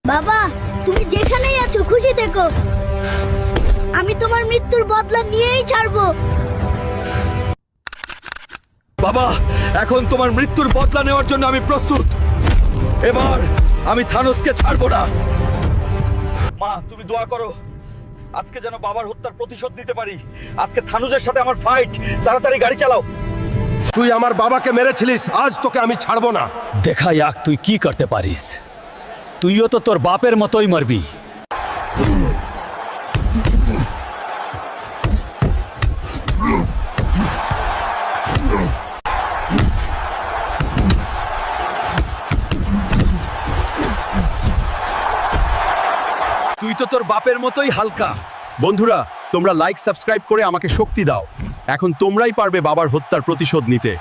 বাবা, তুমি যেখানেই আছো খুশি থেকো। আমি তোমার মৃত্যুর বদলা নিয়েই ছাড়বো। বাবা, এখন তোমার মৃত্যুর বদলা নেওয়ার জন্য আমি প্রস্তুত। এবার আমি থানোসকে ছাড়বো না। মা, তুমি দোয়া করো আজকে যেন বাবার হত্যার প্রতিশোধ নিতে পারি। আজকে থানুজের সাথে আমার ফাইট। তাড়াতাড়ি গাড়ি চালাও। তুই আমার বাবাকে মেরেছিলিস, আজ তোকে আমি ছাড়বো না। দেখা যাক তুই কি করতে পারিস। তুইও তো তোর বাপের মতোই মরবি। তুই তো তোর বাপের মতোই হালকা। বন্ধুরা, তোমরা লাইক সাবস্ক্রাইব করে আমাকে শক্তি দাও। এখন তোমরাই পারবে বাবার হত্যার প্রতিশোধ নিতে।